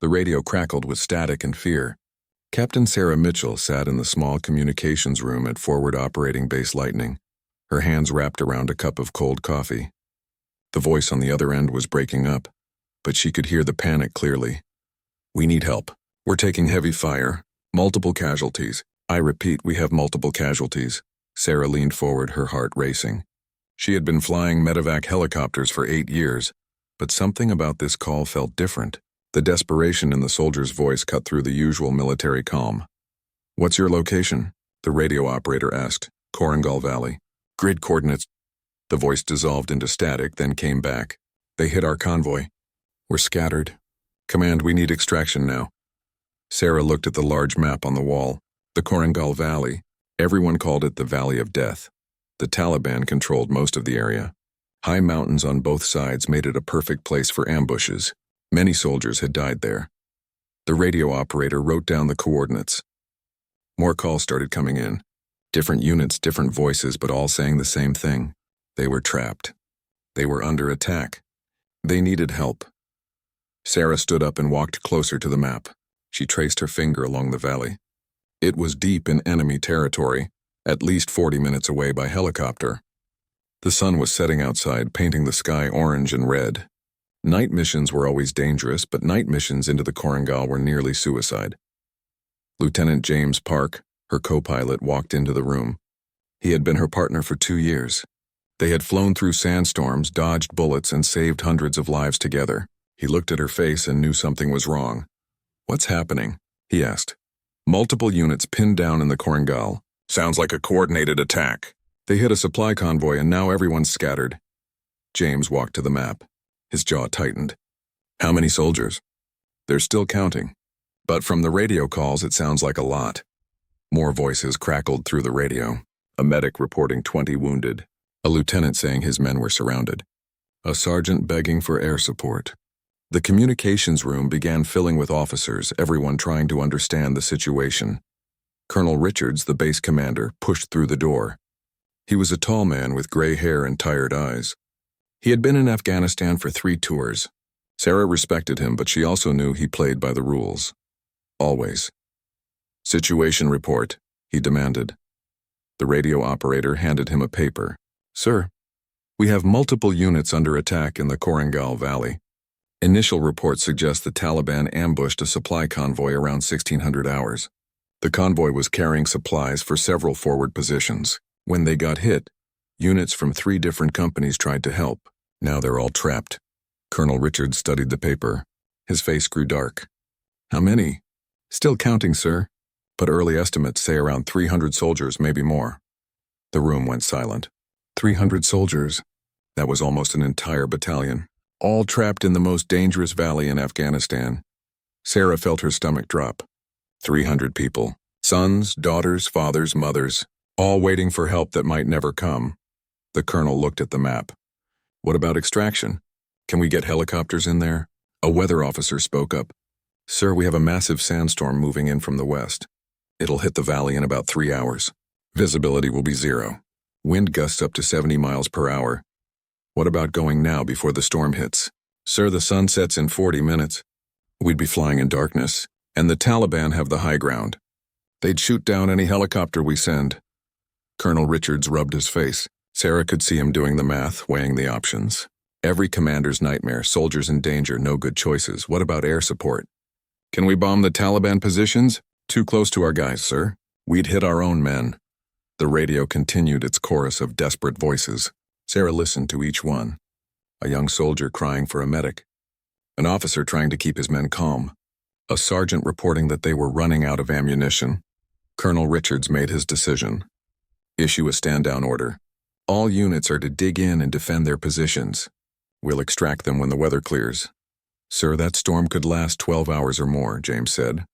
The radio crackled with static and fear. Captain Sarah Mitchell sat in the small communications room at Forward Operating Base Lightning, her hands wrapped around a cup of cold coffee. The voice on the other end was breaking up, but she could hear the panic clearly. "We need help. We're taking heavy fire. Multiple casualties. I repeat, we have multiple casualties." Sarah leaned forward, her heart racing. She had been flying medevac helicopters for 8 years, but something about this call felt different. The desperation in the soldier's voice cut through the usual military calm. "What's your location?" the radio operator asked. "Korengal Valley." "Grid coordinates." The voice dissolved into static, then came back. "They hit our convoy. We're scattered. Command, we need extraction now." Sarah looked at the large map on the wall. The Korengal Valley. Everyone called it the Valley of Death. The Taliban controlled most of the area. High mountains on both sides made it a perfect place for ambushes. Many soldiers had died there. The radio operator wrote down the coordinates. More calls started coming in. Different units, different voices, but all saying the same thing. They were trapped. They were under attack. They needed help. Sarah stood up and walked closer to the map. She traced her finger along the valley. It was deep in enemy territory, at least 40 minutes away by helicopter. The sun was setting outside, painting the sky orange and red. Night missions were always dangerous, but night missions into the Korengal were nearly suicide. Lieutenant James Park, her co-pilot, walked into the room. He had been her partner for 2 years. They had flown through sandstorms, dodged bullets, and saved hundreds of lives together. He looked at her face and knew something was wrong. "What's happening?" he asked. "Multiple units pinned down in the Korengal. Sounds like a coordinated attack. They hit a supply convoy and now everyone's scattered." James walked to the map. His jaw tightened. "How many soldiers?" "They're still counting. But from the radio calls, it sounds like a lot." More voices crackled through the radio. A medic reporting 20 wounded. A lieutenant saying his men were surrounded. A sergeant begging for air support. The communications room began filling with officers, everyone trying to understand the situation. Colonel Richards, the base commander, pushed through the door. He was a tall man with gray hair and tired eyes. He had been in Afghanistan for 3 tours. Sarah respected him, but she also knew he played by the rules. Always. "Situation report," he demanded. The radio operator handed him a paper. "Sir, we have multiple units under attack in the Korengal Valley. Initial reports suggest the Taliban ambushed a supply convoy around 1600 hours. The convoy was carrying supplies for several forward positions. When they got hit, units from 3 different companies tried to help. Now they're all trapped." Colonel Richards studied the paper. His face grew dark. "How many?" "Still counting, sir. But early estimates say around 300 soldiers, maybe more." The room went silent. 300 soldiers. That was almost an entire battalion. All trapped in the most dangerous valley in Afghanistan. Sarah felt her stomach drop. 300 people. Sons, daughters, fathers, mothers. All waiting for help that might never come. The colonel looked at the map. "What about extraction? Can we get helicopters in there?" A weather officer spoke up. "Sir, we have a massive sandstorm moving in from the west. It'll hit the valley in about 3 hours. Visibility will be 0. Wind gusts up to 70 miles per hour. What about going now before the storm hits?" "Sir, the sun sets in 40 minutes. We'd be flying in darkness, and the Taliban have the high ground. They'd shoot down any helicopter we send." Colonel Richards rubbed his face. Sarah could see him doing the math, weighing the options. Every commander's nightmare, soldiers in danger, no good choices. What about air support? "Can we bomb the Taliban positions?" "Too close to our guys, sir. We'd hit our own men." The radio continued its chorus of desperate voices. Sarah listened to each one. A young soldier crying for a medic. An officer trying to keep his men calm. A sergeant reporting that they were running out of ammunition. Colonel Richards made his decision. "Issue a stand-down order. All units are to dig in and defend their positions. We'll extract them when the weather clears." "Sir, that storm could last 12 hours or more," James said.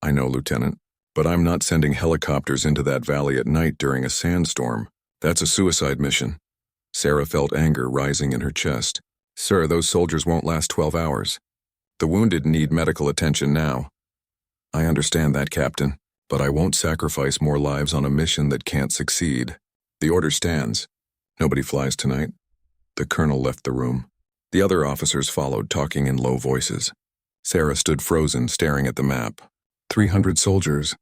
"I know, Lieutenant, but I'm not sending helicopters into that valley at night during a sandstorm. That's a suicide mission." Sarah felt anger rising in her chest. "Sir, those soldiers won't last 12 hours. The wounded need medical attention now." "I understand that, Captain, but I won't sacrifice more lives on a mission that can't succeed. The order stands. Nobody flies tonight." The colonel left the room. The other officers followed, talking in low voices. Sarah stood frozen, staring at the map. 300 soldiers,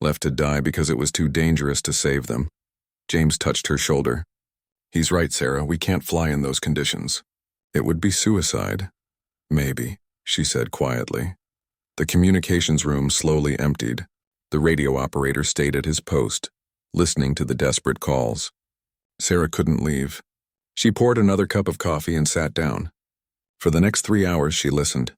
left to die because it was too dangerous to save them. James touched her shoulder. He's right, Sarah, we can't fly in those conditions. It would be suicide. Maybe, she said quietly. The communications room slowly emptied. The radio operator stayed at his post, listening to the desperate calls. Sarah couldn't leave. She poured another cup of coffee and sat down. For the next 3 hours, she listened.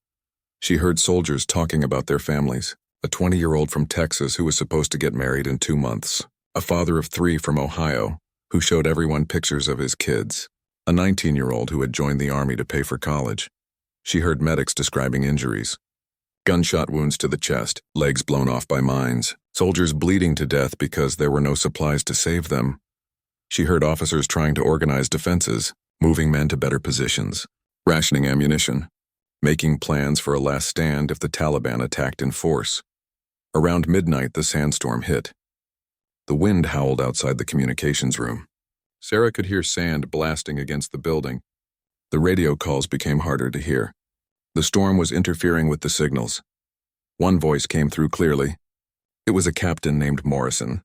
She heard soldiers talking about their families. A 20-year-old from Texas who was supposed to get married in 2 months. A father of 3 from Ohio who showed everyone pictures of his kids. A 19-year-old who had joined the army to pay for college. She heard medics describing injuries. Gunshot wounds to the chest, legs blown off by mines, soldiers bleeding to death because there were no supplies to save them. She heard officers trying to organize defenses, moving men to better positions, rationing ammunition, making plans for a last stand if the Taliban attacked in force. Around midnight, the sandstorm hit. The wind howled outside the communications room. Sarah could hear sand blasting against the building. The radio calls became harder to hear. The storm was interfering with the signals. One voice came through clearly. It was a captain named Morrison.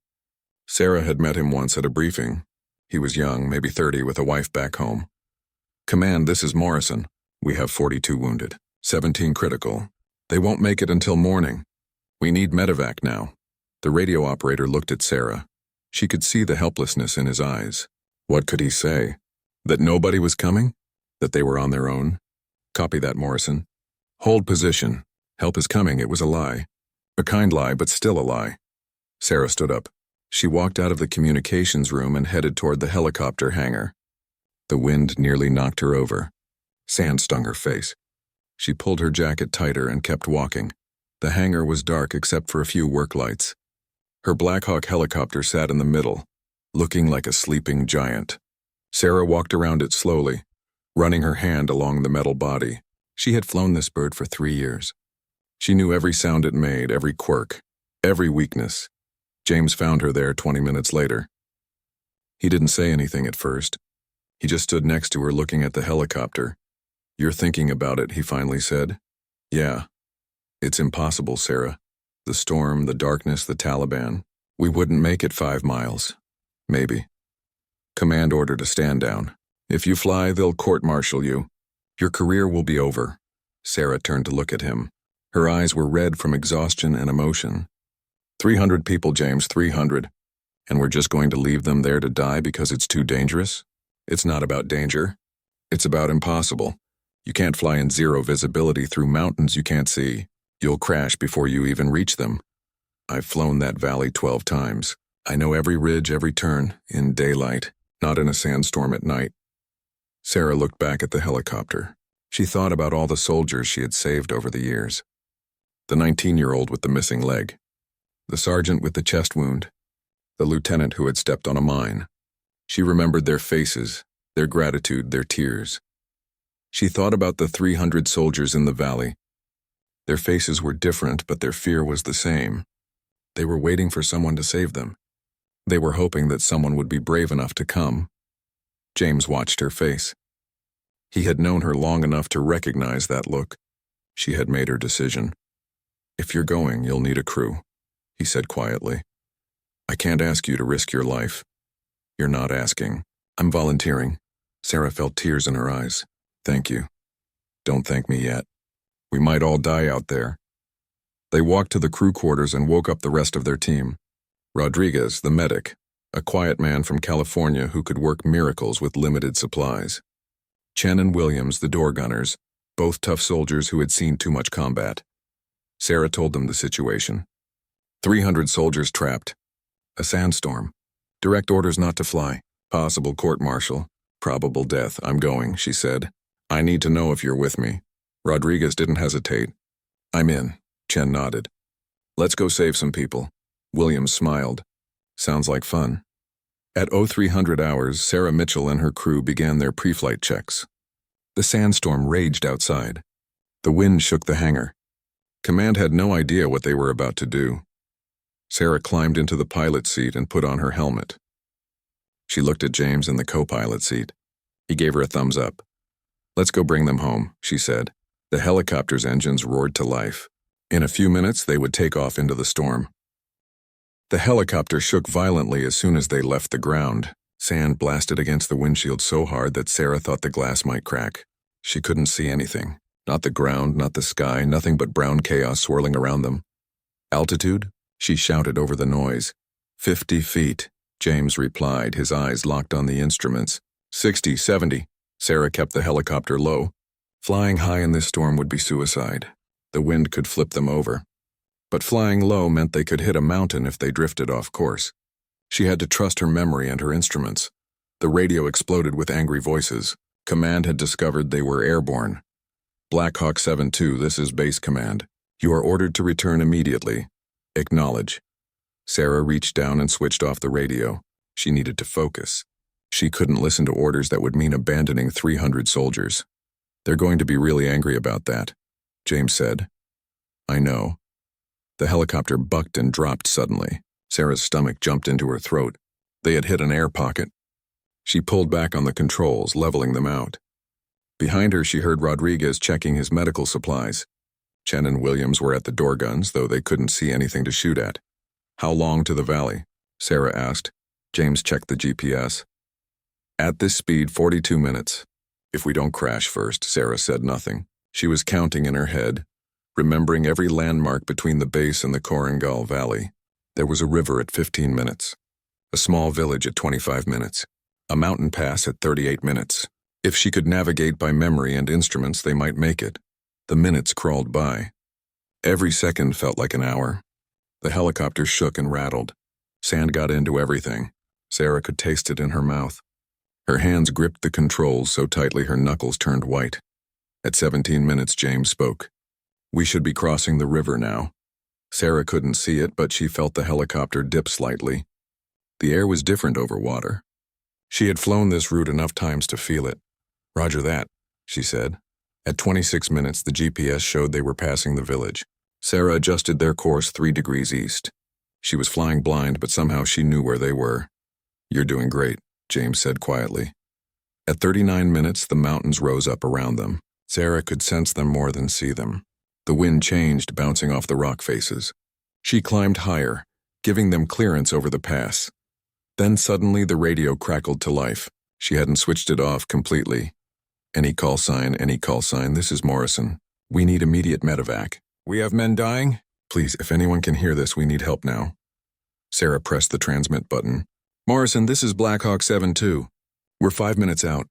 Sarah had met him once at a briefing. He was young, maybe 30, with a wife back home. "Command, this is Morrison. We have 42 wounded, 17 critical. They won't make it until morning. We need medevac now." The radio operator looked at Sarah. She could see the helplessness in his eyes. What could he say? That nobody was coming? That they were on their own? "Copy that, Morrison. Hold position. Help is coming." It was a lie. A kind lie, but still a lie. Sarah stood up. She walked out of the communications room and headed toward the helicopter hangar. The wind nearly knocked her over. Sand stung her face. She pulled her jacket tighter and kept walking. The hangar was dark except for a few work lights. Her Black Hawk helicopter sat in the middle, looking like a sleeping giant. Sarah walked around it slowly, running her hand along the metal body. She had flown this bird for 3 years. She knew every sound it made, every quirk, every weakness. James found her there 20 minutes later. He didn't say anything at first. He just stood next to her looking at the helicopter. "You're thinking about it," he finally said. "Yeah. It's impossible, Sarah. The storm, the darkness, the Taliban. We wouldn't make it 5 miles. Maybe." Command ordered a stand down. "If you fly, they'll court-martial you. Your career will be over." Sarah turned to look at him. Her eyes were red from exhaustion and emotion. 300 people, James, 300. And we're just going to leave them there to die because it's too dangerous? It's not about danger. It's about impossible. You can't fly in 0 visibility through mountains you can't see. You'll crash before you even reach them. I've flown that valley 12 times. I know every ridge, every turn, in daylight, not in a sandstorm at night. Sarah looked back at the helicopter. She thought about all the soldiers she had saved over the years. The 19-year-old with the missing leg. The sergeant with the chest wound. The lieutenant who had stepped on a mine. She remembered their faces, their gratitude, their tears. She thought about the 300 soldiers in the valley. Their faces were different, but their fear was the same. They were waiting for someone to save them. They were hoping that someone would be brave enough to come. James watched her face. He had known her long enough to recognize that look. She had made her decision. "If you're going, you'll need a crew," he said quietly. "I can't ask you to risk your life." "You're not asking." "I'm volunteering." Sarah felt tears in her eyes. "Thank you." "Don't thank me yet. We might all die out there." They walked to the crew quarters and woke up the rest of their team. Rodriguez, the medic, a quiet man from California who could work miracles with limited supplies. Chen and Williams, the door gunners, both tough soldiers who had seen too much combat. Sarah told them the situation. 300 soldiers trapped. A sandstorm. Direct orders not to fly. Possible court-martial. Probable death. "I'm going," she said. "I need to know if you're with me." Rodriguez didn't hesitate. "I'm in." Chen nodded. "Let's go save some people." Williams smiled. "Sounds like fun." At 0300 hours, Sarah Mitchell and her crew began their pre-flight checks. The sandstorm raged outside. The wind shook the hangar. Command had no idea what they were about to do. Sarah climbed into the pilot seat and put on her helmet. She looked at James in the co-pilot seat. He gave her a thumbs up. "Let's go bring them home," she said. The helicopter's engines roared to life. In a few minutes, they would take off into the storm. The helicopter shook violently as soon as they left the ground. Sand blasted against the windshield so hard that Sarah thought the glass might crack. She couldn't see anything. Not the ground, not the sky, nothing but brown chaos swirling around them. Altitude? She shouted over the noise. 50 feet, James replied, his eyes locked on the instruments. 60, 70. Sarah kept the helicopter low. Flying high in this storm would be suicide. The wind could flip them over. But flying low meant they could hit a mountain if they drifted off course. She had to trust her memory and her instruments. The radio exploded with angry voices. Command had discovered they were airborne. Black Hawk 7-2, this is base command. You are ordered to return immediately. Acknowledge. Sarah reached down and switched off the radio. She needed to focus. She couldn't listen to orders that would mean abandoning 300 soldiers. They're going to be really angry about that, James said. I know. The helicopter bucked and dropped suddenly. Sarah's stomach jumped into her throat. They had hit an air pocket. She pulled back on the controls, leveling them out. Behind her, she heard Rodriguez checking his medical supplies. Chen and Williams were at the door guns, though they couldn't see anything to shoot at. How long to the valley? Sarah asked. James checked the GPS. At this speed, 42 minutes. If we don't crash first, Sarah said nothing. She was counting in her head, remembering every landmark between the base and the Korengal Valley. There was a river at 15 minutes, a small village at 25 minutes, a mountain pass at 38 minutes. If she could navigate by memory and instruments, they might make it. The minutes crawled by. Every second felt like an hour. The helicopter shook and rattled. Sand got into everything. Sarah could taste it in her mouth. Her hands gripped the controls so tightly her knuckles turned white. At 17 minutes, James spoke. We should be crossing the river now. Sarah couldn't see it, but she felt the helicopter dip slightly. The air was different over water. She had flown this route enough times to feel it. Roger that, she said. At 26 minutes, the GPS showed they were passing the village. Sarah adjusted their course 3 degrees east. She was flying blind, but somehow she knew where they were. You're doing great, James said quietly. At 39 minutes, the mountains rose up around them. Sarah could sense them more than see them. The wind changed, bouncing off the rock faces. She climbed higher, giving them clearance over the pass. Then suddenly the radio crackled to life. She hadn't switched it off completely. Any call sign, this is Morrison. We need immediate medevac. We have men dying? Please, if anyone can hear this, we need help now. Sarah pressed the transmit button. Morrison, this is Black Hawk 7-2. We're 5 minutes out.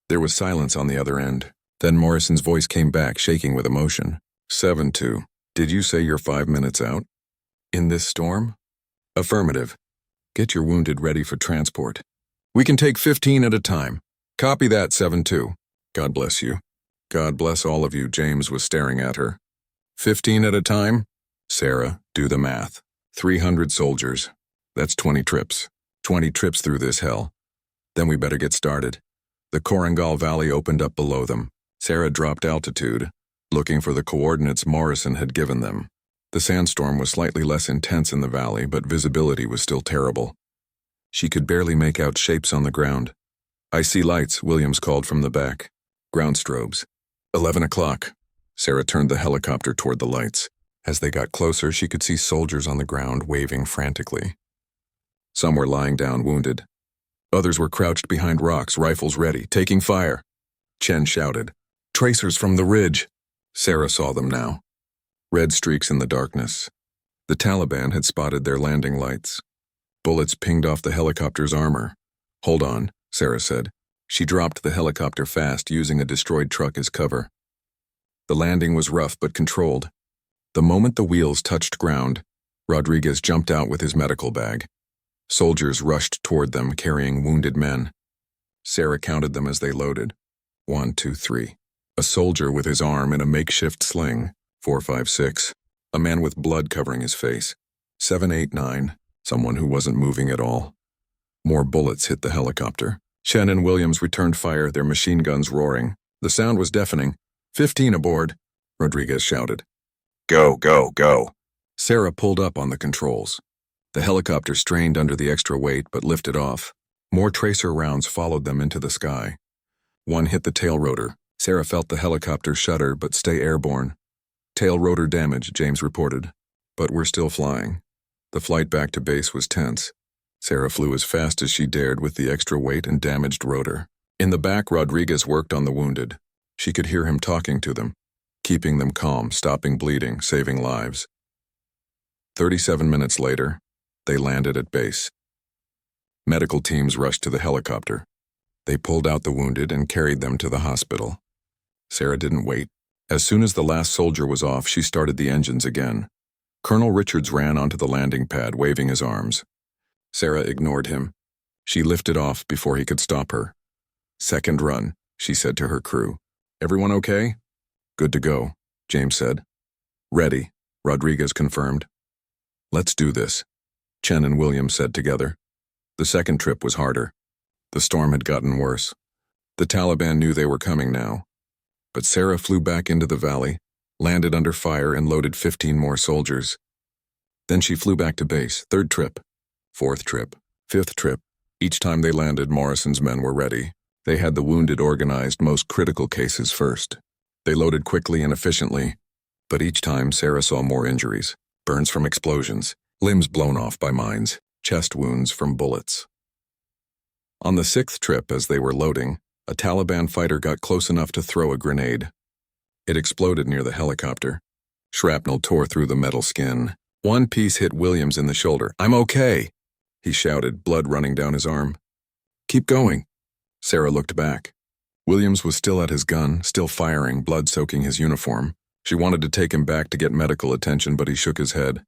There was silence on the other end. Then Morrison's voice came back, shaking with emotion. 7-2. Did you say you're 5 minutes out? In this storm? Affirmative. Get your wounded ready for transport. We can take 15 at a time. Copy that, 7-2. God bless you. God bless all of you, James was staring at her. 15 at a time? Sarah, do the math. 300 soldiers. That's 20 trips. 20 trips through this hell. Then we better get started. The Korengal Valley opened up below them. Sarah dropped altitude, looking for the coordinates Morrison had given them. The sandstorm was slightly less intense in the valley, but visibility was still terrible. She could barely make out shapes on the ground. I see lights, Williams called from the back. Ground strobes. 11 o'clock. Sarah turned the helicopter toward the lights. As they got closer, she could see soldiers on the ground waving frantically. Some were lying down wounded. Others were crouched behind rocks, rifles ready, taking fire. Chen shouted, "Tracers from the ridge!" Sarah saw them now. Red streaks in the darkness. The Taliban had spotted their landing lights. Bullets pinged off the helicopter's armor. Hold on, Sarah said. She dropped the helicopter fast, using a destroyed truck as cover. The landing was rough but controlled. The moment the wheels touched ground, Rodriguez jumped out with his medical bag. Soldiers rushed toward them, carrying wounded men. Sarah counted them as they loaded. 1, 2, 3. A soldier with his arm in a makeshift sling. 4, 5, 6. A man with blood covering his face. 7, 8, 9. Someone who wasn't moving at all. More bullets hit the helicopter. Chen and Williams returned fire, their machine guns roaring. The sound was deafening. 15 aboard, Rodriguez shouted. Go, go, go. Sarah pulled up on the controls. The helicopter strained under the extra weight but lifted off. More tracer rounds followed them into the sky. One hit the tail rotor, Sarah felt the helicopter shudder but stay airborne. Tail rotor damage, James reported. But we're still flying. The flight back to base was tense. Sarah flew as fast as she dared with the extra weight and damaged rotor. In the back, Rodriguez worked on the wounded. She could hear him talking to them, keeping them calm, stopping bleeding, saving lives. 37 minutes later, they landed at base. Medical teams rushed to the helicopter. They pulled out the wounded and carried them to the hospital. Sarah didn't wait. As soon as the last soldier was off, she started the engines again. Colonel Richards ran onto the landing pad, waving his arms. Sarah ignored him. She lifted off before he could stop her. "Second run," she said to her crew. "Everyone okay?" "Good to go," James said. "Ready," Rodriguez confirmed. "Let's do this," Chen and William said together. The second trip was harder. The storm had gotten worse. The Taliban knew they were coming now. But Sarah flew back into the valley, landed under fire, and loaded 15 more soldiers. Then she flew back to base. Third trip, fourth trip, fifth trip. Each time they landed, Morrison's men were ready. They had the wounded organized, most critical cases first. They loaded quickly and efficiently, but each time Sarah saw more injuries. Burns from explosions, limbs blown off by mines, chest wounds from bullets. On the sixth trip, as they were loading, a Taliban fighter got close enough to throw a grenade. It exploded near the helicopter. Shrapnel tore through the metal skin. One piece hit Williams in the shoulder. "I'm okay," he shouted, blood running down his arm. "Keep going." Sarah looked back. Williams was still at his gun, still firing, blood soaking his uniform. She wanted to take him back to get medical attention, but he shook his head.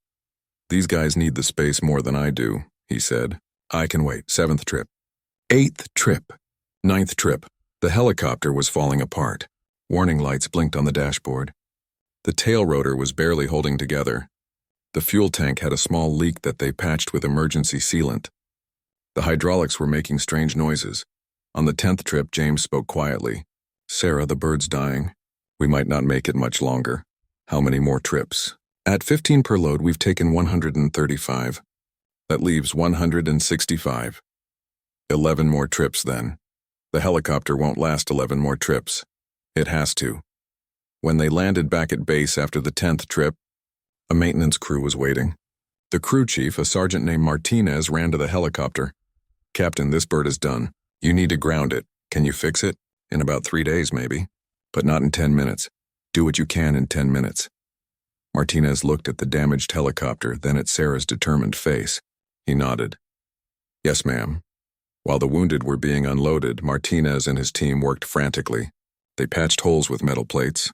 "These guys need the space more than I do," he said. "I can wait." Seventh trip. Eighth trip. Ninth trip. The helicopter was falling apart. Warning lights blinked on the dashboard. The tail rotor was barely holding together. The fuel tank had a small leak that they patched with emergency sealant. The hydraulics were making strange noises. On the 10th trip, James spoke quietly. "Sarah, the bird's dying. We might not make it much longer." "How many more trips?" "At 15 per load, we've taken 135. That leaves 165. 11 more trips, then. The helicopter won't last 11 more trips. It has to." When they landed back at base after the 10th trip, a maintenance crew was waiting. The crew chief, a sergeant named Martinez, ran to the helicopter. "Captain, this bird is done. You need to ground it. Can you fix it? In about 3 days, maybe. But not in 10 minutes. Do what you can in 10 minutes. Martinez looked at the damaged helicopter, then at Sarah's determined face. He nodded. "Yes, ma'am." While the wounded were being unloaded, Martinez and his team worked frantically. They patched holes with metal plates.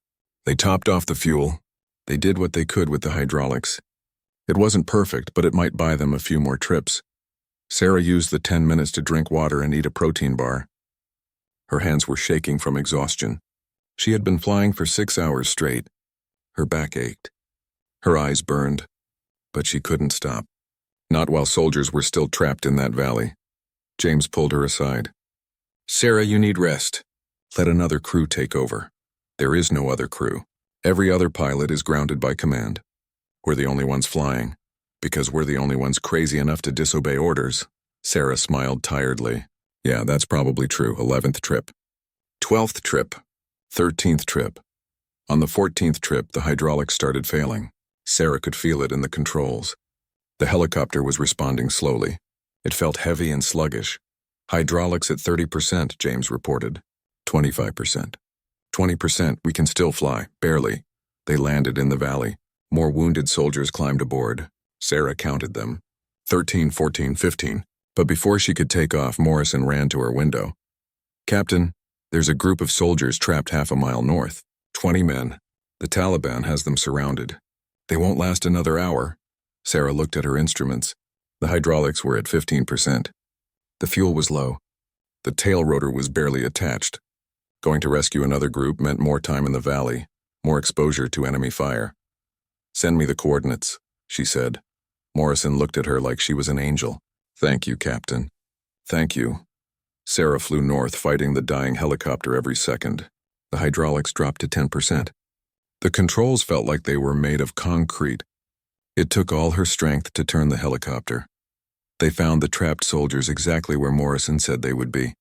They topped off the fuel. They did what they could with the hydraulics. It wasn't perfect, but it might buy them a few more trips. Sarah used the 10 minutes to drink water and eat a protein bar. Her hands were shaking from exhaustion. She had been flying for 6 hours straight. Her back ached. Her eyes burned. But she couldn't stop. Not while soldiers were still trapped in that valley. James pulled her aside. "Sarah, you need rest. Let another crew take over." "There is no other crew. Every other pilot is grounded by command. We're the only ones flying, because we're the only ones crazy enough to disobey orders." Sarah smiled tiredly. "Yeah, that's probably true." 11th trip. 12th trip. 13th trip. On the 14th trip, the hydraulics started failing. Sarah could feel it in the controls. The helicopter was responding slowly. It felt heavy and sluggish. "Hydraulics at 30%, James reported. 25%. 20%, we can still fly, barely." They landed in the valley. More wounded soldiers climbed aboard. Sarah counted them. 13, 14, 15. But before she could take off, Morrison ran to her window. "Captain, there's a group of soldiers trapped half a mile north. 20 men. The Taliban has them surrounded. They won't last another hour." Sarah looked at her instruments. The hydraulics were at 15%. The fuel was low. The tail rotor was barely attached. Going to rescue another group meant more time in the valley, more exposure to enemy fire. "Send me the coordinates," she said. Morrison looked at her like she was an angel. "Thank you, Captain." "Thank you." Sarah flew north, fighting the dying helicopter every second. The hydraulics dropped to 10%. The controls felt like they were made of concrete. It took all her strength to turn the helicopter. They found the trapped soldiers exactly where Morrison said they would be.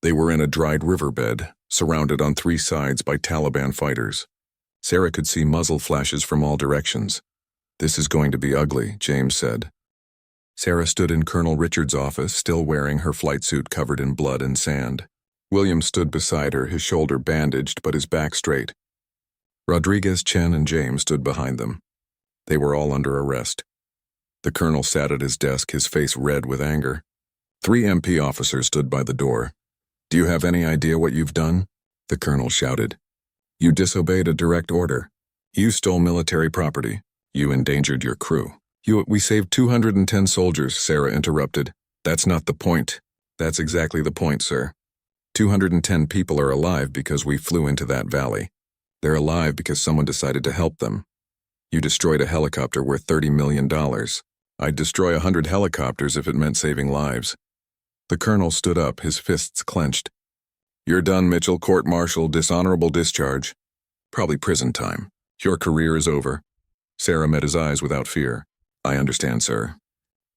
They were in a dried riverbed, surrounded on three sides by Taliban fighters. Sarah could see muzzle flashes from all directions. "This is going to be ugly," James said. Sarah stood in Colonel Richards' office, still wearing her flight suit covered in blood and sand. William stood beside her, his shoulder bandaged but his back straight. Rodriguez, Chen, and James stood behind them. They were all under arrest. The colonel sat at his desk, his face red with anger. 3 MP officers stood by the door. "Do you have any idea what you've done?" the colonel shouted. "You disobeyed a direct order. You stole military property. You endangered your crew. We saved 210 soldiers," Sarah interrupted. "That's not the point." "That's exactly the point, sir. 210 people are alive because we flew into that valley. They're alive because someone decided to help them. You destroyed a helicopter worth $30 million. I'd destroy 100 helicopters if it meant saving lives." The colonel stood up, his fists clenched. "You're done, Mitchell. Court-martial, dishonorable discharge. Probably prison time. Your career is over." Sarah met his eyes without fear. "I understand, sir.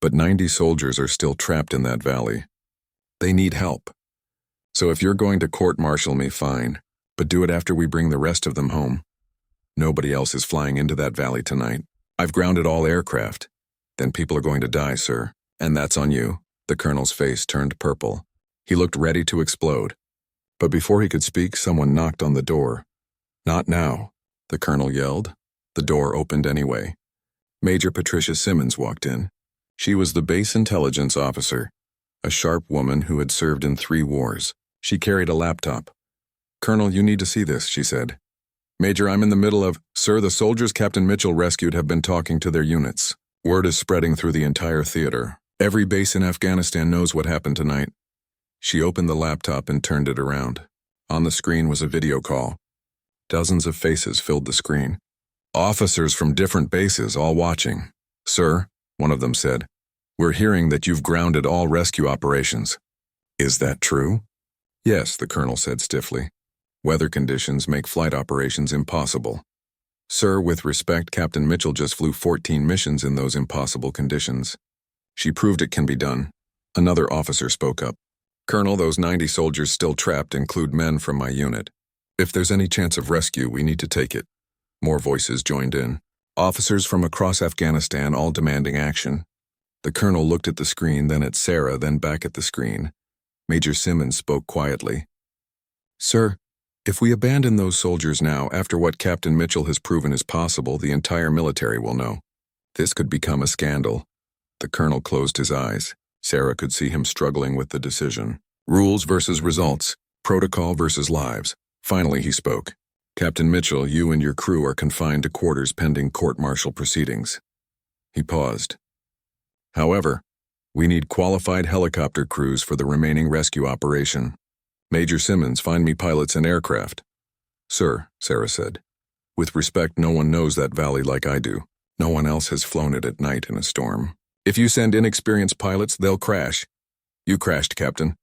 But 90 soldiers are still trapped in that valley. They need help. So if you're going to court-martial me, fine. But do it after we bring the rest of them home. Nobody else is flying into that valley tonight. I've grounded all aircraft. Then people are going to die, sir. And that's on you." The colonel's face turned purple. He looked ready to explode. But before he could speak, someone knocked on the door. "Not now," the colonel yelled. The door opened anyway. Major Patricia Simmons walked in. She was the base intelligence officer, a sharp woman who had served in 3 wars. She carried a laptop. "Colonel, you need to see this," she said. "Major, I'm in the middle of—" "Sir, the soldiers Captain Mitchell rescued have been talking to their units. Word is spreading through the entire theater. Every base in Afghanistan knows what happened tonight." She opened the laptop and turned it around. On the screen was a video call. Dozens of faces filled the screen. Officers from different bases all watching. "Sir," one of them said, "we're hearing that you've grounded all rescue operations. Is that true?" "Yes," the colonel said stiffly. "Weather conditions make flight operations impossible." "Sir, with respect, Captain Mitchell just flew 14 missions in those impossible conditions. She proved it can be done." Another officer spoke up. "Colonel, those 90 soldiers still trapped include men from my unit. If there's any chance of rescue, we need to take it." More voices joined in. Officers from across Afghanistan all demanding action. The colonel looked at the screen, then at Sarah, then back at the screen. Major Simmons spoke quietly. "Sir, if we abandon those soldiers now, after what Captain Mitchell has proven is possible, the entire military will know. This could become a scandal." The colonel closed his eyes. Sarah could see him struggling with the decision. Rules versus results. Protocol versus lives. Finally he spoke. "Captain Mitchell, you and your crew are confined to quarters pending court-martial proceedings." He paused. "However, we need qualified helicopter crews for the remaining rescue operation. Major Simmons, find me pilots and aircraft." "Sir," Sarah said. "With respect, no one knows that valley like I do. No one else has flown it at night in a storm. If you send inexperienced pilots, they'll crash." "You crashed, Captain."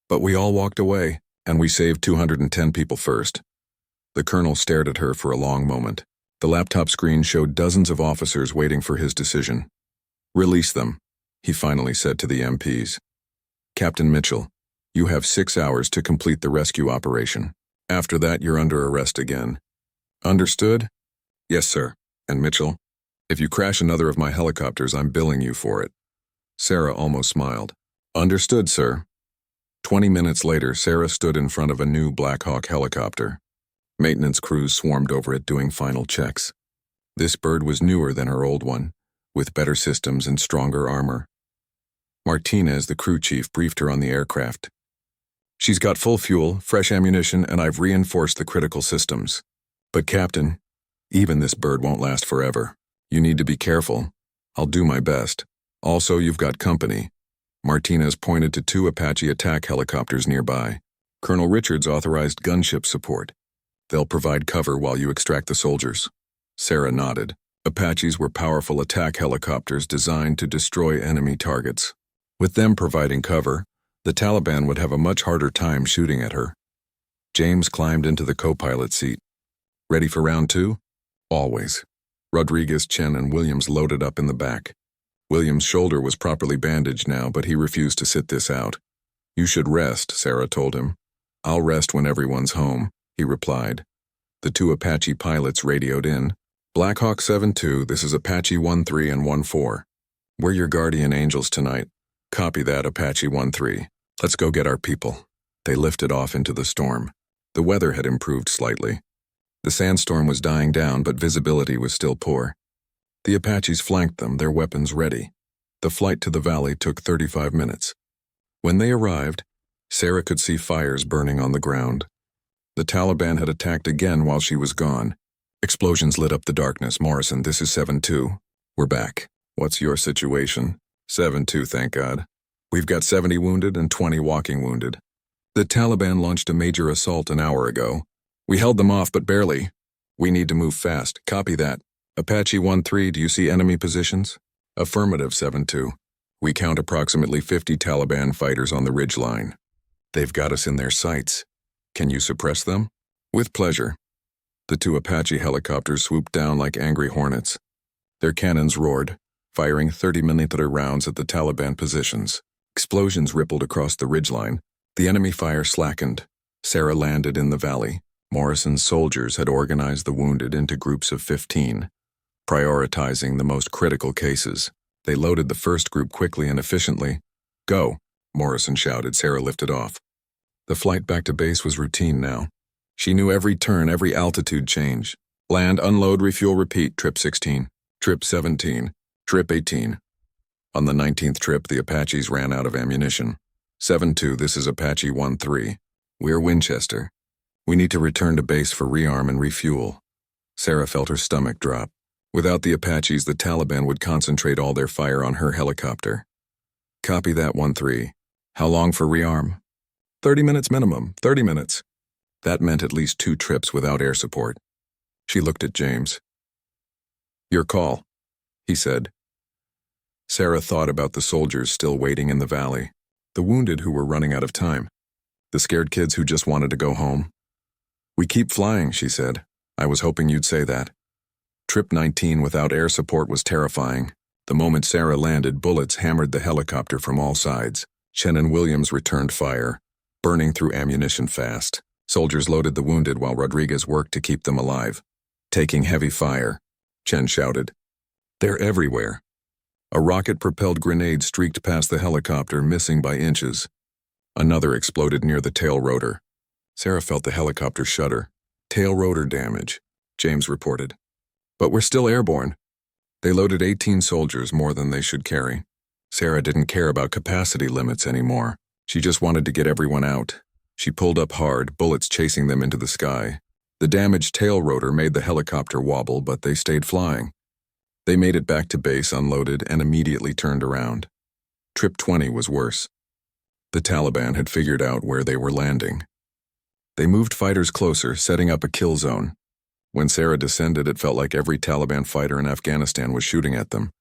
"But we all walked away, and we saved 210 people first." The colonel stared at her for a long moment. The laptop screen showed dozens of officers waiting for his decision. "Release them," he finally said to the MPs. "Captain Mitchell, you have 6 hours to complete the rescue operation. After that, you're under arrest again." "Understood?" "Yes, sir. And Mitchell, if you crash another of my helicopters, I'm billing you for it." Sarah almost smiled. "Understood, sir." 20 minutes later, Sarah stood in front of a new Black Hawk helicopter. Maintenance crews swarmed over it doing final checks. This bird was newer than her old one, with better systems and stronger armor. Martinez, the crew chief, briefed her on the aircraft. "She's got full fuel, fresh ammunition, and I've reinforced the critical systems. But Captain, even this bird won't last forever. You need to be careful. I'll do my best. Also, you've got company." Martinez pointed to 2 Apache attack helicopters nearby. "Colonel Richards authorized gunship support. They'll provide cover while you extract the soldiers." Sarah nodded. Apaches were powerful attack helicopters designed to destroy enemy targets. With them providing cover, the Taliban would have a much harder time shooting at her. James climbed into the co-pilot seat. "Ready for round 2? "Always." Rodriguez, Chen, and Williams loaded up in the back. Williams' shoulder was properly bandaged now, but he refused to sit this out. You should rest, Sarah told him. I'll rest when everyone's home, he replied. The two Apache pilots radioed in. Black Hawk 7-2, this is Apache 1-3 and 1-4. We're your guardian angels tonight. Copy that, Apache 1-3. Let's go get our people. They lifted off into the storm. The weather had improved slightly. The sandstorm was dying down, but visibility was still poor. The Apaches flanked them, their weapons ready. The flight to the valley took 35 minutes. When they arrived, Sarah could see fires burning on the ground. The Taliban had attacked again while she was gone. Explosions lit up the darkness. Morrison, this is 7-2. We're back. What's your situation? 7-2, thank God. We've got 70 wounded and 20 walking wounded. The Taliban launched a major assault an hour ago. We held them off, but barely. We need to move fast. Copy that. Apache 1-3, do you see enemy positions? Affirmative, 7-2. We count approximately 50 Taliban fighters on the ridgeline. They've got us in their sights. Can you suppress them? With pleasure. The two Apache helicopters swooped down like angry hornets. Their cannons roared, firing 30-millimeter rounds at the Taliban positions. Explosions rippled across the ridgeline. The enemy fire slackened. Sarah landed in the valley. Morrison's soldiers had organized the wounded into groups of 15, prioritizing the most critical cases. They loaded the first group quickly and efficiently. Go, Morrison shouted. Sarah lifted off. The flight back to base was routine now. She knew every turn, every altitude change. Land, unload, refuel, repeat. Trip 16, trip 17, trip 18. On the 19th trip, the Apaches ran out of ammunition. 7-2, this is Apache 1-3. We're Winchester. We need to return to base for rearm and refuel. Sarah felt her stomach drop. Without the Apaches, the Taliban would concentrate all their fire on her helicopter. Copy that, 1-3. How long for rearm? 30 minutes minimum, 30 minutes. That meant at least 2 trips without air support. She looked at James. Your call, he said. Sarah thought about the soldiers still waiting in the valley, the wounded who were running out of time, the scared kids who just wanted to go home. We keep flying, she said. I was hoping you'd say that. Trip 19 without air support was terrifying. The moment Sarah landed, bullets hammered the helicopter from all sides. Chen and Williams returned fire, burning through ammunition fast. Soldiers loaded the wounded while Rodriguez worked to keep them alive. Taking heavy fire, Chen shouted. They're everywhere. A rocket-propelled grenade streaked past the helicopter, missing by inches. Another exploded near the tail rotor. Sarah felt the helicopter shudder. Tail rotor damage, James reported. But we're still airborne. They loaded 18 soldiers, more than they should carry. Sarah didn't care about capacity limits anymore. She just wanted to get everyone out. She pulled up hard, bullets chasing them into the sky. The damaged tail rotor made the helicopter wobble, but they stayed flying. They made it back to base, unloaded, and immediately turned around. Trip 20 was worse. The Taliban had figured out where they were landing. They moved fighters closer, setting up a kill zone. When Sarah descended, it felt like every Taliban fighter in Afghanistan was shooting at them.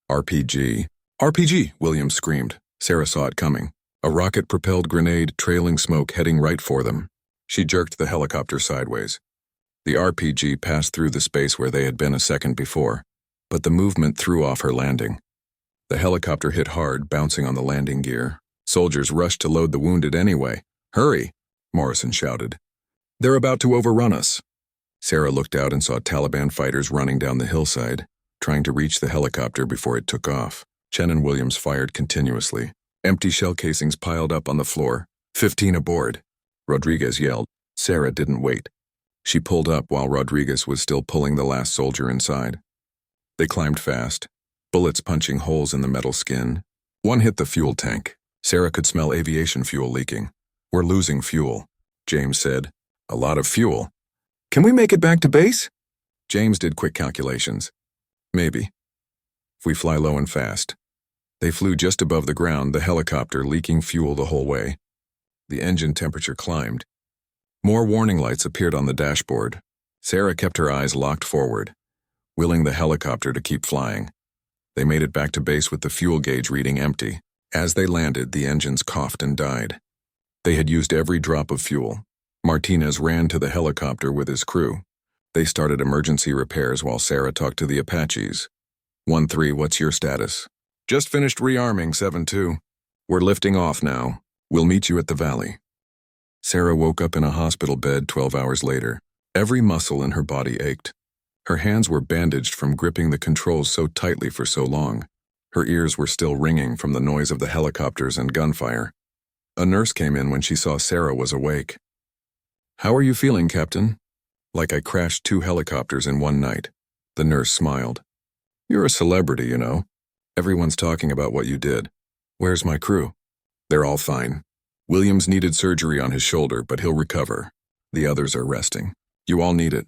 RPG. RPG, Williams screamed. Sarah saw it coming. A rocket-propelled grenade, trailing smoke, heading right for them. She jerked the helicopter sideways. The RPG passed through the space where they had been a second before, but the movement threw off her landing. The helicopter hit hard, bouncing on the landing gear. Soldiers rushed to load the wounded anyway. Hurry, Morrison shouted. They're about to overrun us. Sarah looked out and saw Taliban fighters running down the hillside, trying to reach the helicopter before it took off. Chen and Williams fired continuously. Empty shell casings piled up on the floor. 15 aboard, Rodriguez yelled. Sarah didn't wait. She pulled up while Rodriguez was still pulling the last soldier inside. They climbed fast, bullets punching holes in the metal skin. One hit the fuel tank. Sarah could smell aviation fuel leaking. We're losing fuel, James said. A lot of fuel. Can we make it back to base? James did quick calculations. Maybe. If we fly low and fast. They flew just above the ground, the helicopter leaking fuel the whole way. The engine temperature climbed. More warning lights appeared on the dashboard. Sarah kept her eyes locked forward, willing the helicopter to keep flying. They made it back to base with the fuel gauge reading empty. As they landed, the engines coughed and died. They had used every drop of fuel. Martinez ran to the helicopter with his crew. They started emergency repairs while Sarah talked to the Apaches. 1-3, what's your status? Just finished rearming, 7-2. We're lifting off now. We'll meet you at the valley. Sarah woke up in a hospital bed 12 hours later. Every muscle in her body ached. Her hands were bandaged from gripping the controls so tightly for so long. Her ears were still ringing from the noise of the helicopters and gunfire. A nurse came in when she saw Sarah was awake. "How are you feeling, Captain?" "Like I crashed 2 helicopters in one night." The nurse smiled. "You're a celebrity, you know. Everyone's talking about what you did." "Where's my crew?" "They're all fine. Williams needed surgery on his shoulder, but he'll recover. The others are resting. You all need it."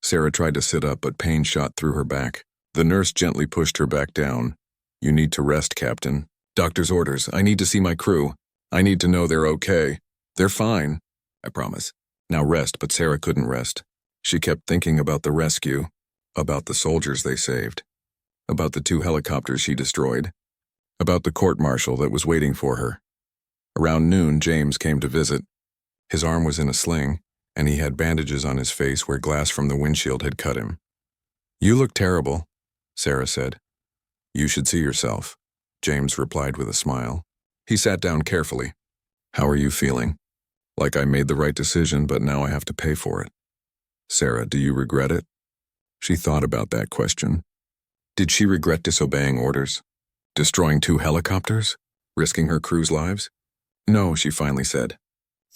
Sarah tried to sit up, but pain shot through her back. The nurse gently pushed her back down. "You need to rest, Captain. Doctor's orders. I need to see my crew. I need to know they're okay. They're fine. I promise. Now rest." But Sarah couldn't rest. She kept thinking about the rescue, about the soldiers they saved, about the 2 helicopters she destroyed, about the court-martial that was waiting for her. Around noon, James came to visit. His arm was in a sling, and he had bandages on his face where glass from the windshield had cut him. "You look terrible," Sarah said. "You should see yourself," James replied with a smile. He sat down carefully. "How are you feeling?" "Like I made the right decision, but now I have to pay for it." "Sarah, do you regret it?" She thought about that question. Did she regret disobeying orders? Destroying 2 helicopters? Risking her crew's lives? "No," she finally said.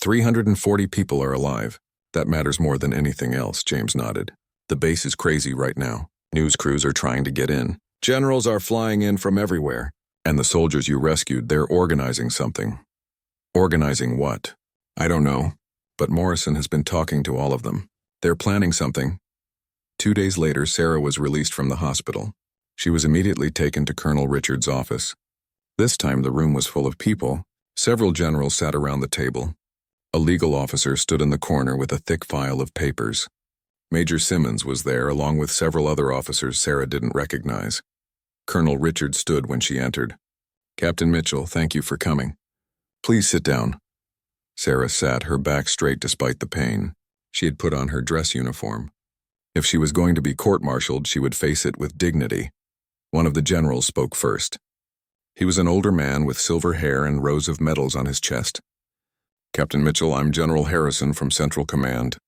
340 people are alive. That matters more than anything else," James nodded. "The base is crazy right now. News crews are trying to get in. Generals are flying in from everywhere. And the soldiers you rescued, they're organizing something." "Organizing what?" "I don't know. But Morrison has been talking to all of them. They're planning something." 2 days later, Sarah was released from the hospital. She was immediately taken to Colonel Richard's office. This time the room was full of people. Several generals sat around the table. A legal officer stood in the corner with a thick file of papers. Major Simmons was there, along with several other officers Sarah didn't recognize. Colonel Richard stood when she entered. "Captain Mitchell, thank you for coming. Please sit down." Sarah sat, her back straight despite the pain. She had put on her dress uniform. If she was going to be court-martialed, she would face it with dignity. One of the generals spoke first. He was an older man with silver hair and rows of medals on his chest. "Captain Mitchell, I'm General Harrison from Central Command.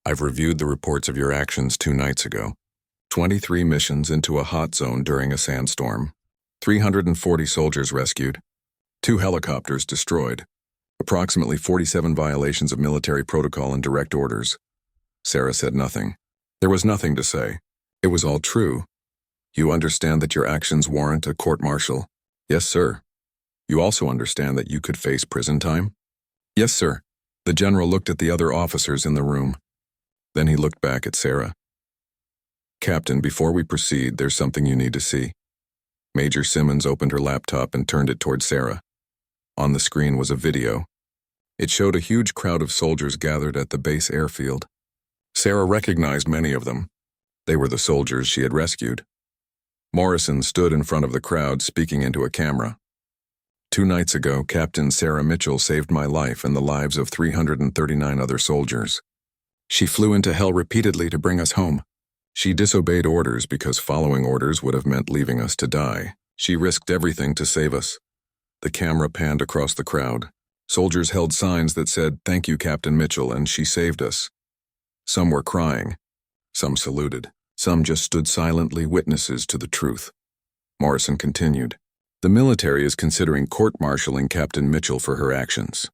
I've reviewed the reports of your actions 2 nights ago. 23 missions into a hot zone during a sandstorm. 340 soldiers rescued. 2 helicopters destroyed. Approximately 47 violations of military protocol and direct orders." Sarah said nothing. There was nothing to say. It was all true. "You understand that your actions warrant a court-martial?" "Yes, sir." "You also understand that you could face prison time?" "Yes, sir." The general looked at the other officers in the room. Then he looked back at Sarah. "Captain, before we proceed, there's something you need to see." Major Simmons opened her laptop and turned it toward Sarah. On the screen was a video. It showed a huge crowd of soldiers gathered at the base airfield. Sarah recognized many of them. They were the soldiers she had rescued. Morrison stood in front of the crowd, speaking into a camera. 2 nights ago, Captain Sarah Mitchell saved my life and the lives of 339 other soldiers. She flew into hell repeatedly to bring us home. She disobeyed orders because following orders would have meant leaving us to die. She risked everything to save us." The camera panned across the crowd. Soldiers held signs that said, "Thank you, Captain Mitchell, and she saved us." Some were crying. Some saluted. Some just stood silently, witnesses to the truth. Morrison continued. "The military is considering court-martialing Captain Mitchell for her actions.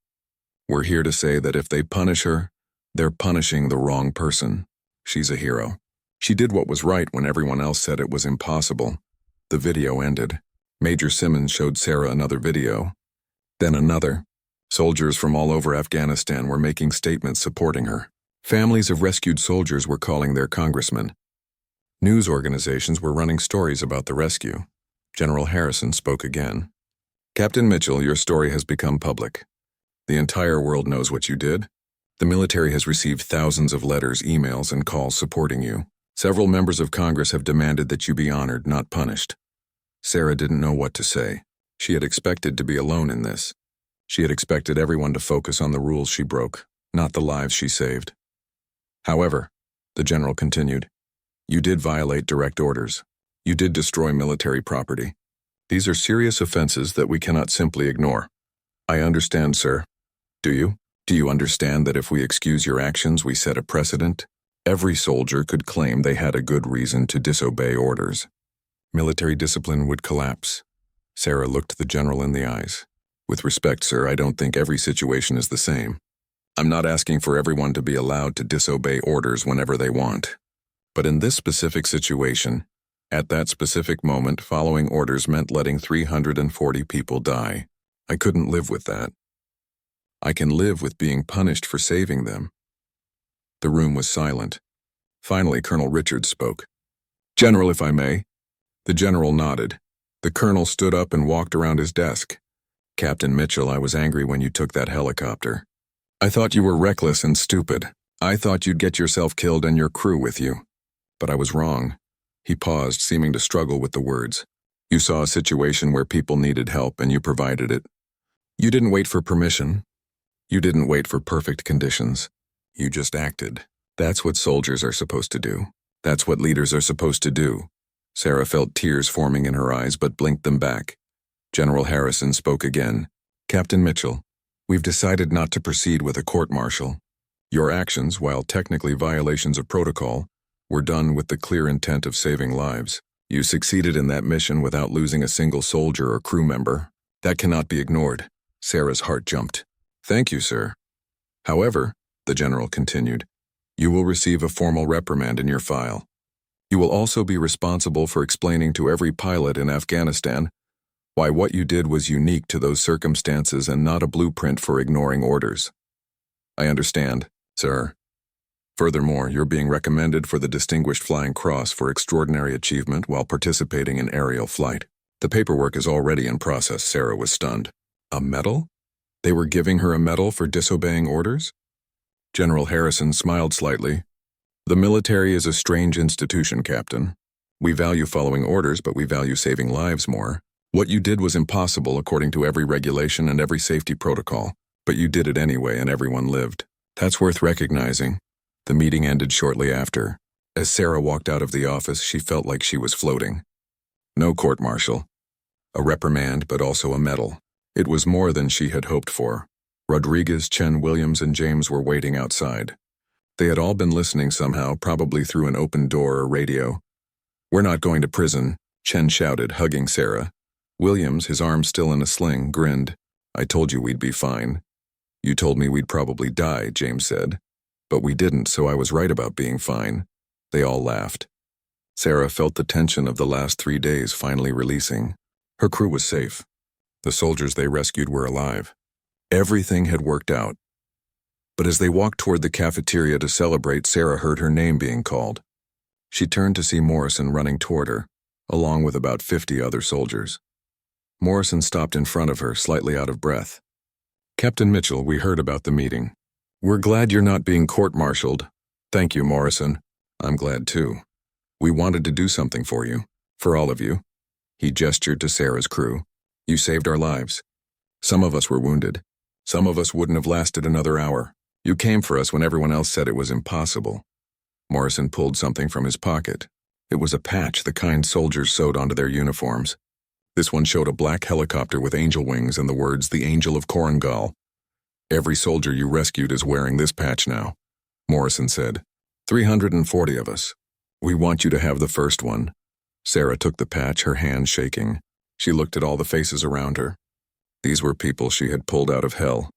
We're here to say that if they punish her, they're punishing the wrong person. She's a hero. She did what was right when everyone else said it was impossible." The video ended. Major Simmons showed Sarah another video. Then another. Soldiers from all over Afghanistan were making statements supporting her. Families of rescued soldiers were calling their congressmen. News organizations were running stories about the rescue. General Harrison spoke again. "Captain Mitchell, your story has become public. The entire world knows what you did. The military has received thousands of letters, emails, and calls supporting you. Several members of Congress have demanded that you be honored, not punished." Sarah didn't know what to say. She had expected to be alone in this. She had expected everyone to focus on the rules she broke, not the lives she saved. "However," the general continued, "you did violate direct orders. You did destroy military property. These are serious offenses that we cannot simply ignore. I understand, sir. Do you? Do you understand that if we excuse your actions, we set a precedent? Every soldier could claim they had a good reason to disobey orders. Military discipline would collapse. Sarah looked the general in the eyes. With respect, sir, I don't think every situation is the same. I'm not asking for everyone to be allowed to disobey orders whenever they want. But in this specific situation, at that specific moment, following orders meant letting 340 people die. I couldn't live with that. I can live with being punished for saving them. The room was silent. Finally, Colonel Richards spoke. General, if I may. The general nodded. The colonel stood up and walked around his desk. Captain Mitchell, I was angry when you took that helicopter. I thought you were reckless and stupid. I thought you'd get yourself killed and your crew with you. But I was wrong. He paused, seeming to struggle with the words. You saw a situation where people needed help and you provided it. You didn't wait for permission. You didn't wait for perfect conditions. You just acted. That's what soldiers are supposed to do. That's what leaders are supposed to do. Sarah felt tears forming in her eyes but blinked them back. General Harrison spoke again. Captain Mitchell, we've decided not to proceed with a court-martial. Your actions, while technically violations of protocol, were done with the clear intent of saving lives. You succeeded in that mission without losing a single soldier or crew member. That cannot be ignored. Sarah's heart jumped. Thank you, sir. However, the general continued, you will receive a formal reprimand in your file. You will also be responsible for explaining to every pilot in Afghanistan why what you did was unique to those circumstances and not a blueprint for ignoring orders. I understand, sir. Furthermore, you're being recommended for the Distinguished Flying Cross for extraordinary achievement while participating in aerial flight. The paperwork is already in process. Sarah was stunned. A medal? They were giving her a medal for disobeying orders? General Harrison smiled slightly. The military is a strange institution, Captain. We value following orders, but we value saving lives more. What you did was impossible according to every regulation and every safety protocol, but you did it anyway and everyone lived. That's worth recognizing. The meeting ended shortly after. As Sarah walked out of the office, she felt like she was floating. No court-martial. A reprimand, but also a medal. It was more than she had hoped for. Rodriguez, Chen, Williams, and James were waiting outside. They had all been listening somehow, probably through an open door or radio. We're not going to prison, Chen shouted, hugging Sarah. Williams, his arm still in a sling, grinned. I told you we'd be fine. You told me we'd probably die, James said. But we didn't, so I was right about being fine. They all laughed. Sarah felt the tension of the last 3 days finally releasing. Her crew was safe. The soldiers they rescued were alive. Everything had worked out. But as they walked toward the cafeteria to celebrate, Sarah heard her name being called. She turned to see Morrison running toward her, along with about 50 other soldiers. Morrison stopped in front of her, slightly out of breath. Captain Mitchell, we heard about the meeting. We're glad you're not being court-martialed. Thank you, Morrison. I'm glad too. We wanted to do something for you, for all of you. He gestured to Sarah's crew. You saved our lives. Some of us were wounded. Some of us wouldn't have lasted another hour. You came for us when everyone else said it was impossible. Morrison pulled something from his pocket. It was a patch, the kind soldiers sewed onto their uniforms. This one showed a black helicopter with angel wings and the words, the Angel of Korengal. Every soldier you rescued is wearing this patch now, Morrison said. 340 of us. We want you to have the first one. Sarah took the patch, her hands shaking. She looked at all the faces around her. These were people she had pulled out of hell.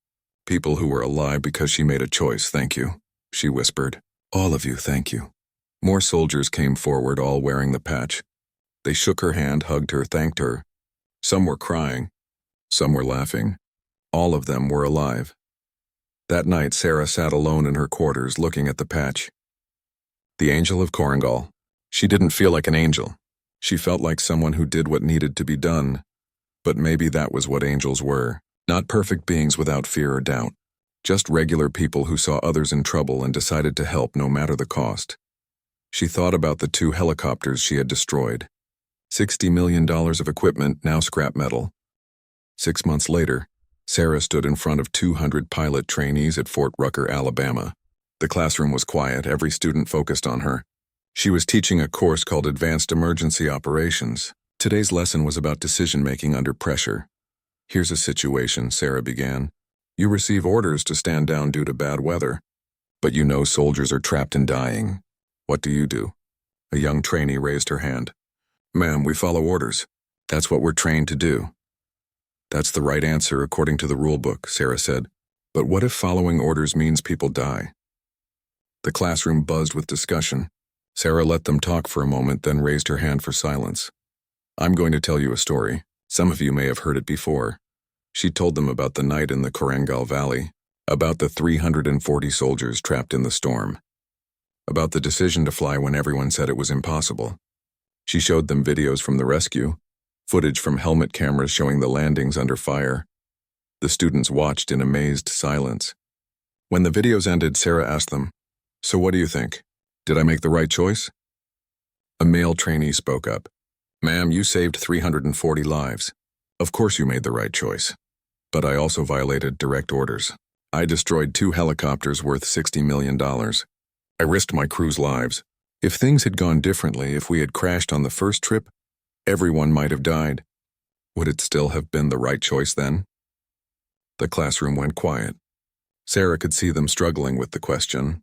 People who were alive because she made a choice, thank you, she whispered. All of you, thank you. More soldiers came forward, all wearing the patch. They shook her hand, hugged her, thanked her. Some were crying. Some were laughing. All of them were alive. That night, Sarah sat alone in her quarters, looking at the patch. The Angel of Korengal. She didn't feel like an angel. She felt like someone who did what needed to be done. But maybe that was what angels were. Not perfect beings without fear or doubt. Just regular people who saw others in trouble and decided to help no matter the cost. She thought about the 2 helicopters she had destroyed. $60 million of equipment, now scrap metal. 6 months later, Sarah stood in front of 200 pilot trainees at Fort Rucker, Alabama. The classroom was quiet, every student focused on her. She was teaching a course called Advanced Emergency Operations. Today's lesson was about decision-making under pressure. Here's a situation, Sarah began. You receive orders to stand down due to bad weather, but you know soldiers are trapped and dying. What do? A young trainee raised her hand. Ma'am, we follow orders. That's what we're trained to do. That's the right answer according to the rule book, Sarah said. But what if following orders means people die? The classroom buzzed with discussion. Sarah let them talk for a moment, then raised her hand for silence. I'm going to tell you a story. Some of you may have heard it before. She told them about the night in the Korangal Valley, about the 340 soldiers trapped in the storm, about the decision to fly when everyone said it was impossible. She showed them videos from the rescue, footage from helmet cameras showing the landings under fire. The students watched in amazed silence. When the videos ended, Sarah asked them, "So what do you think? Did I make the right choice?" A male trainee spoke up. "Ma'am, you saved 340 lives. Of course you made the right choice. But I also violated direct orders. I destroyed 2 helicopters worth $60 million. I risked my crew's lives. If things had gone differently, if we had crashed on the first trip, everyone might have died. Would it still have been the right choice then?" The classroom went quiet. Sarah could see them struggling with the question.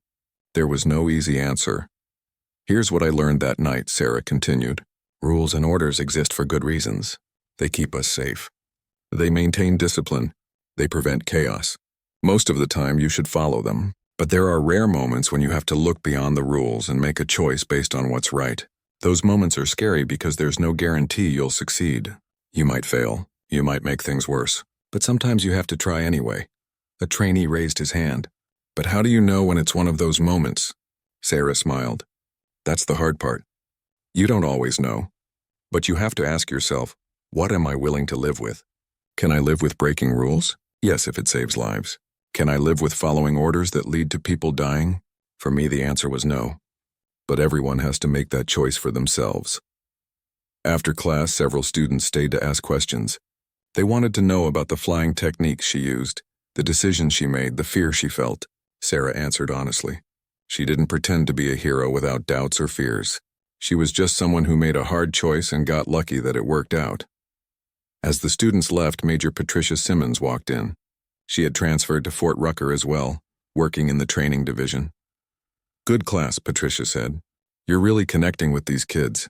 There was no easy answer. "Here's what I learned that night," Sarah continued. "Rules and orders exist for good reasons. They keep us safe. They maintain discipline. They prevent chaos. Most of the time, you should follow them. But there are rare moments when you have to look beyond the rules and make a choice based on what's right. Those moments are scary because there's no guarantee you'll succeed. You might fail. You might make things worse. But sometimes you have to try anyway." A trainee raised his hand. "But how do you know when it's one of those moments?" Sarah smiled. "That's the hard part. You don't always know. But you have to ask yourself, what am I willing to live with? Can I live with breaking rules? Yes, if it saves lives. Can I live with following orders that lead to people dying? For me, the answer was no. But everyone has to make that choice for themselves." After class, several students stayed to ask questions. They wanted to know about the flying techniques she used, the decisions she made, the fear she felt. Sarah answered honestly. She didn't pretend to be a hero without doubts or fears. She was just someone who made a hard choice and got lucky that it worked out. As the students left, Major Patricia Simmons walked in. She had transferred to Fort Rucker as well, working in the training division. "Good class," Patricia said. "You're really connecting with these kids.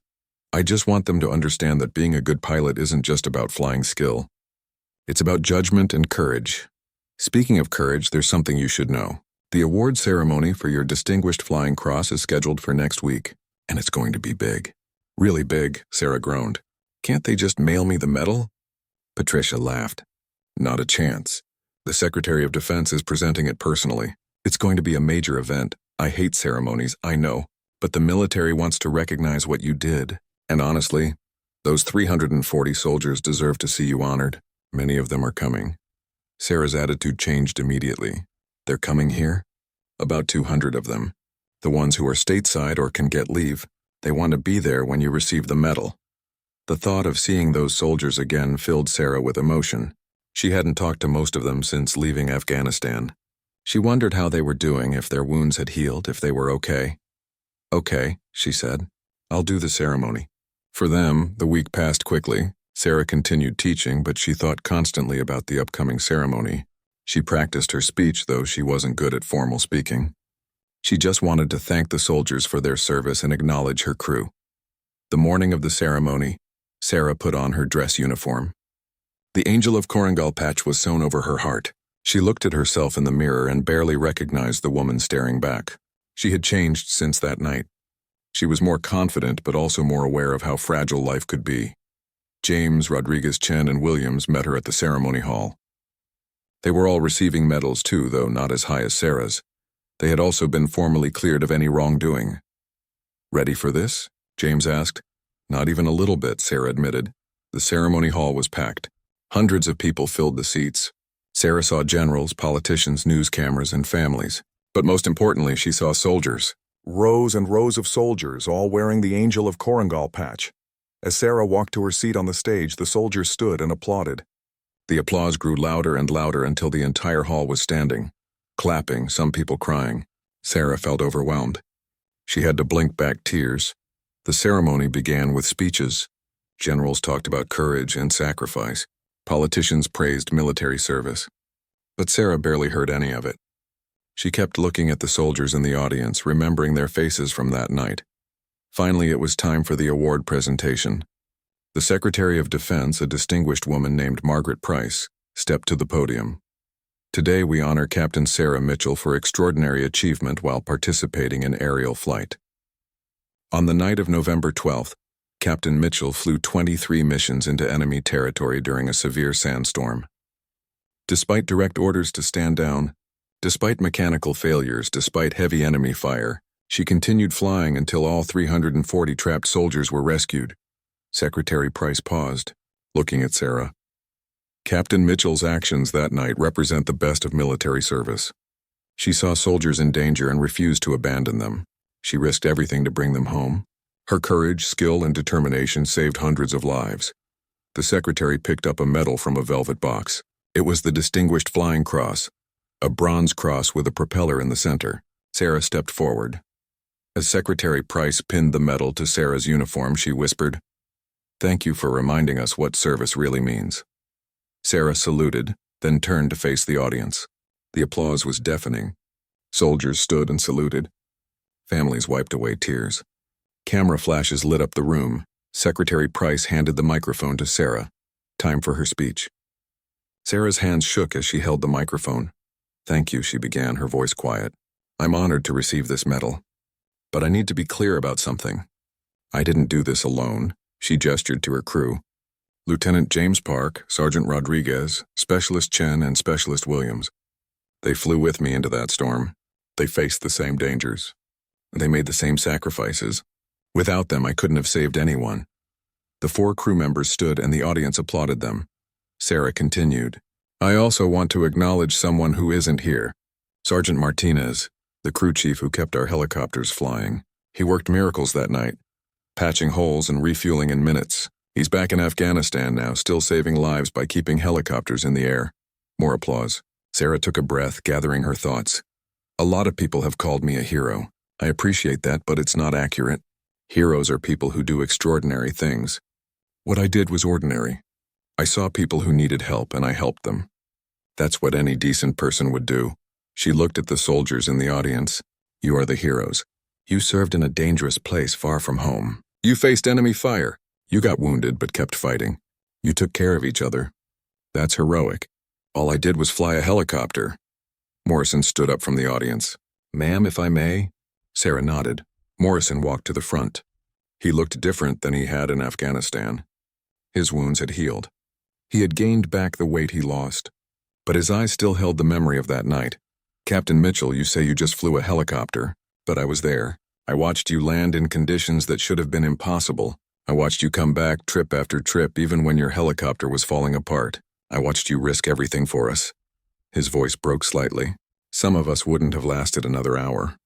I just want them to understand that being a good pilot isn't just about flying skill. It's about judgment and courage. Speaking of courage, there's something you should know. The award ceremony for your Distinguished Flying Cross is scheduled for next week, and it's going to be big." "Really big," Sarah groaned. "Can't they just mail me the medal?" Patricia laughed. "Not a chance. The Secretary of Defense is presenting it personally. It's going to be a major event. I hate ceremonies, I know, but the military wants to recognize what you did. And honestly, those 340 soldiers deserve to see you honored. Many of them are coming." Sarah's attitude changed immediately. "They're coming here?" "About 200 of them. The ones who are stateside or can get leave. They want to be there when you receive the medal." The thought of seeing those soldiers again filled Sarah with emotion. She hadn't talked to most of them since leaving Afghanistan. She wondered how they were doing, if their wounds had healed, if they were okay. "Okay," she said. "I'll do the ceremony." For them, the week passed quickly. Sarah continued teaching, but she thought constantly about the upcoming ceremony. She practiced her speech, though she wasn't good at formal speaking. She just wanted to thank the soldiers for their service and acknowledge her crew. The morning of the ceremony, Sarah put on her dress uniform. The Angel of Korangal patch was sewn over her heart. She looked at herself in the mirror and barely recognized the woman staring back. She had changed since that night. She was more confident, but also more aware of how fragile life could be. James, Rodriguez, Chen, and Williams met her at the ceremony hall. They were all receiving medals too, though not as high as Sarah's. They had also been formally cleared of any wrongdoing. "Ready for this?" James asked. "Not even a little bit," Sarah admitted. The ceremony hall was packed. Hundreds of people filled the seats. Sarah saw generals, politicians, news cameras, and families. But most importantly, she saw soldiers. Rows and rows of soldiers, all wearing the Angel of Korangal patch. As Sarah walked to her seat on the stage, the soldiers stood and applauded. The applause grew louder and louder until the entire hall was standing, clapping, some people crying. Sarah felt overwhelmed. She had to blink back tears. The ceremony began with speeches. Generals talked about courage and sacrifice. Politicians praised military service. But Sarah barely heard any of it. She kept looking at the soldiers in the audience, remembering their faces from that night. Finally, it was time for the award presentation. The Secretary of Defense, a distinguished woman named Margaret Price, stepped to the podium. Today we honor Captain Sarah Mitchell for extraordinary achievement while participating in aerial flight. On the night of November 12th, Captain Mitchell flew 23 missions into enemy territory during a severe sandstorm. Despite direct orders to stand down, despite mechanical failures, despite heavy enemy fire, she continued flying until all 340 trapped soldiers were rescued. Secretary Price paused, looking at Sarah. Captain Mitchell's actions that night represent the best of military service. She saw soldiers in danger and refused to abandon them. She risked everything to bring them home. Her courage, skill, and determination saved hundreds of lives. The secretary picked up a medal from a velvet box. It was the Distinguished Flying Cross, a bronze cross with a propeller in the center. Sarah stepped forward. As Secretary Price pinned the medal to Sarah's uniform, she whispered, "Thank you for reminding us what service really means." Sarah saluted, then turned to face the audience. The applause was deafening. Soldiers stood and saluted. Families wiped away tears. Camera flashes lit up the room. Secretary Price handed the microphone to Sarah. Time for her speech. Sarah's hands shook as she held the microphone. "Thank you," she began, her voice quiet. "I'm honored to receive this medal. But I need to be clear about something. I didn't do this alone." She gestured to her crew. Lieutenant James Park, Sergeant Rodriguez, Specialist Chen, and Specialist Williams. They flew with me into that storm. They faced the same dangers. They made the same sacrifices. Without them, I couldn't have saved anyone. The 4 crew members stood and the audience applauded them. Sarah continued, "I also want to acknowledge someone who isn't here. Sergeant Martinez, the crew chief who kept our helicopters flying. He worked miracles that night, patching holes and refueling in minutes. He's back in Afghanistan now, still saving lives by keeping helicopters in the air." More applause. Sarah took a breath, gathering her thoughts. "A lot of people have called me a hero. I appreciate that, but it's not accurate. Heroes are people who do extraordinary things. What I did was ordinary. I saw people who needed help and I helped them. That's what any decent person would do." She looked at the soldiers in the audience. "You are the heroes. You served in a dangerous place far from home. You faced enemy fire. You got wounded but kept fighting. You took care of each other. That's heroic. All I did was fly a helicopter." Morrison stood up from the audience. "Ma'am, if I may?" Sarah nodded. Morrison walked to the front. He looked different than he had in Afghanistan. His wounds had healed. He had gained back the weight he lost. But his eyes still held the memory of that night. "Captain Mitchell, you say you just flew a helicopter, but I was there. I watched you land in conditions that should have been impossible. I watched you come back trip after trip even when your helicopter was falling apart. I watched you risk everything for us." His voice broke slightly. "Some of us wouldn't have lasted another hour.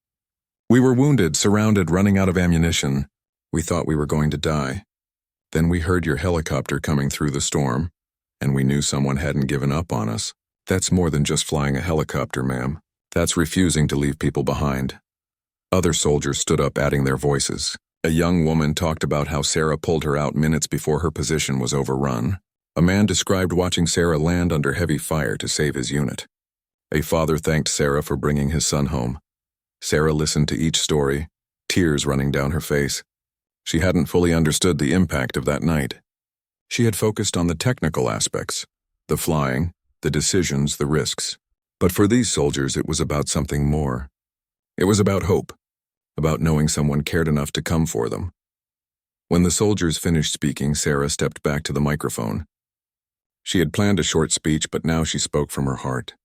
We were wounded, surrounded, running out of ammunition. We thought we were going to die. Then we heard your helicopter coming through the storm, and we knew someone hadn't given up on us. That's more than just flying a helicopter, ma'am. That's refusing to leave people behind." Other soldiers stood up, adding their voices. A young woman talked about how Sarah pulled her out minutes before her position was overrun. A man described watching Sarah land under heavy fire to save his unit. A father thanked Sarah for bringing his son home. Sarah listened to each story, tears running down her face. She hadn't fully understood the impact of that night. She had focused on the technical aspects, the flying, the decisions, the risks. But for these soldiers, it was about something more. It was about hope, about knowing someone cared enough to come for them. When the soldiers finished speaking, Sarah stepped back to the microphone. She had planned a short speech, but now she spoke from her heart.